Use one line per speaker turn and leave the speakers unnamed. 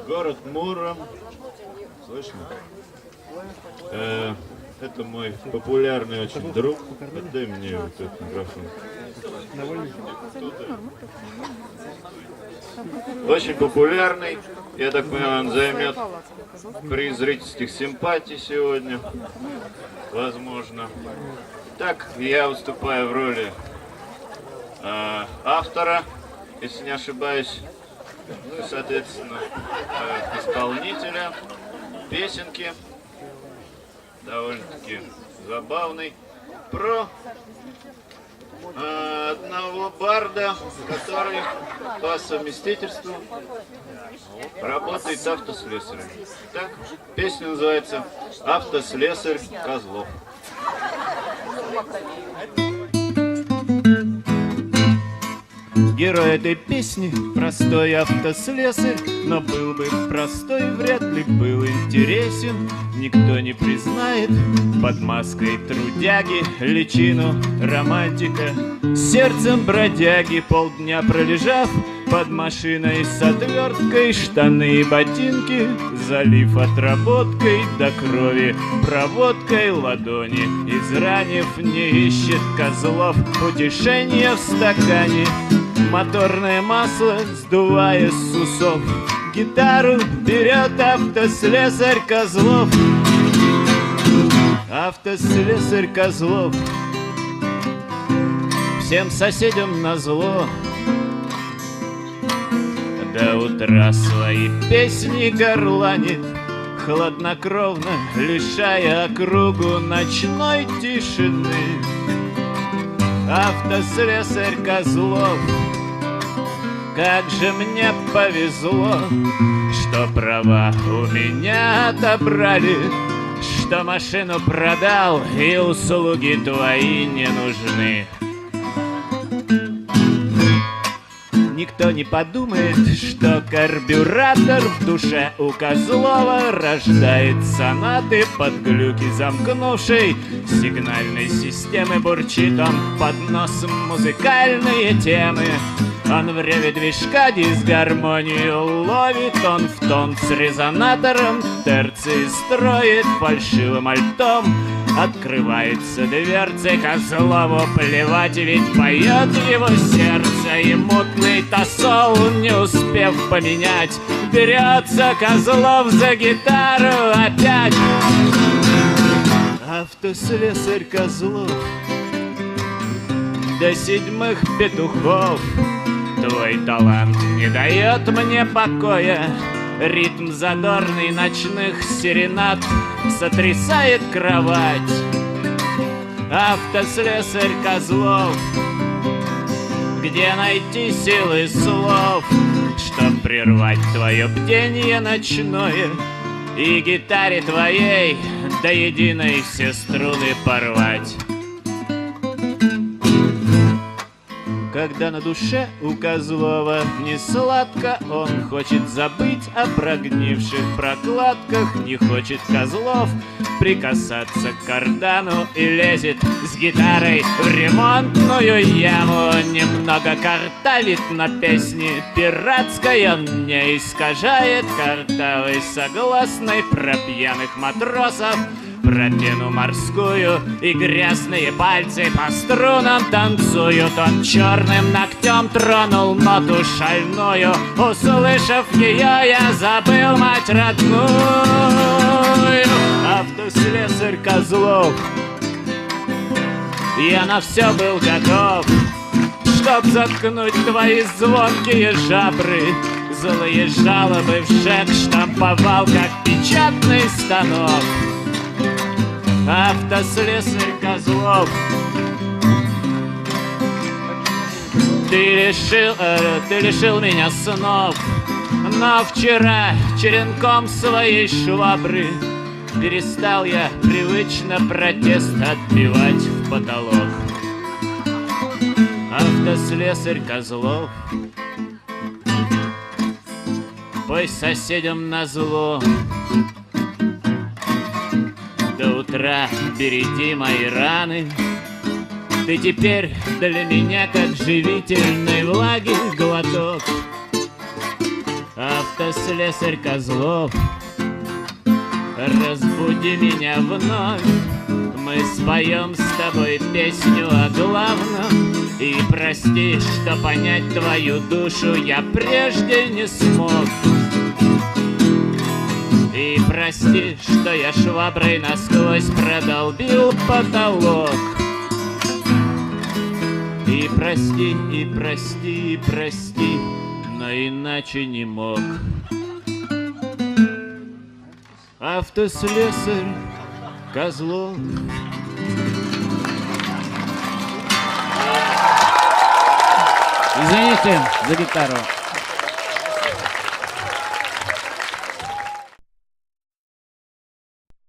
Город Муром. Слышно? Это мой популярный очень друг. Отдай мне вот этот микрофон. Очень популярный. Я так понимаю, он займет приз зрительских симпатий сегодня. Возможно. Так, я выступаю в роли автора, если не ошибаюсь. Ну и, соответственно, исполнителя песенки. Довольно-таки забавный. Про одного барда, который по совместительству работает автослесарем. Так, песня называется «Автослесарь Козлов».
Герой этой песни — простой автослесарь, но был бы простой, вряд ли был интересен. Никто не признает под маской трудяги личину романтика. Сердцем бродяги, полдня пролежав под машиной с отверткой, штаны и ботинки, залив отработкой до крови, проводкой ладони, изранив, не ищет Козлов утешения в стакане. Моторное масло сдувая с усов, гитару берет автослесарь Козлов. Автослесарь Козлов всем соседям назло до утра свои песни горланит, хладнокровно лишая округу ночной тишины. Автослесарь Козлов, как же мне повезло, что права у меня отобрали, что машину продал и услуги твои не нужны. Никто не подумает, что карбюратор в душе у Козлова рождает сонаты под глюки замкнувшей сигнальной системы. Бурчит он под носом музыкальные темы. Он в реве движка дисгармонию ловит, он в тон с резонатором терции строит фальшивым альтом. Открывается дверцы, Козлову плевать, ведь поет его сердце, и мутный тосол, не успев поменять, берется Козлов за гитару опять. Автослесарь Козлов до седьмых петухов, твой талант не дает мне покоя. Ритм задорный ночных серенад сотрясает кровать. Автослесарь Козлов, где найти силы слов, чтоб прервать твое бдение ночное и гитаре твоей до единой все струны порвать. Когда на душе у Козлова не сладко, он хочет забыть о прогнивших прокладках. Не хочет Козлов прикасаться к кардану и лезет с гитарой в ремонтную яму. Немного картавит на песне пиратской, он не искажает картавой согласной про пьяных матросов, про пену морскую и грязные пальцы по струнам танцуют. Он черным ногтем тронул ноту шальную, услышав ее, я забыл мать родную. Автослесарь Козлов, я на все был готов, чтоб заткнуть твои звонкие жабры. Злые жалобы в ЖЭК штамповал, как печатный станок. Автослесарь Козлов, ты лишил меня снов, но вчера черенком своей швабры перестал я привычно протест отбивать в потолок. Автослесарь Козлов, пой соседям назло, до утра береги мои раны. Ты теперь для меня как живительной влаги глоток. Автослесарь Козлов, разбуди меня вновь. Мы споем с тобой песню о главном. И прости, что понять твою душу я прежде не смог. И прости, что я шваброй насквозь продолбил потолок. И прости, и прости, и прости, но иначе не мог. Автослесарь Козлов.
Извините за гитару.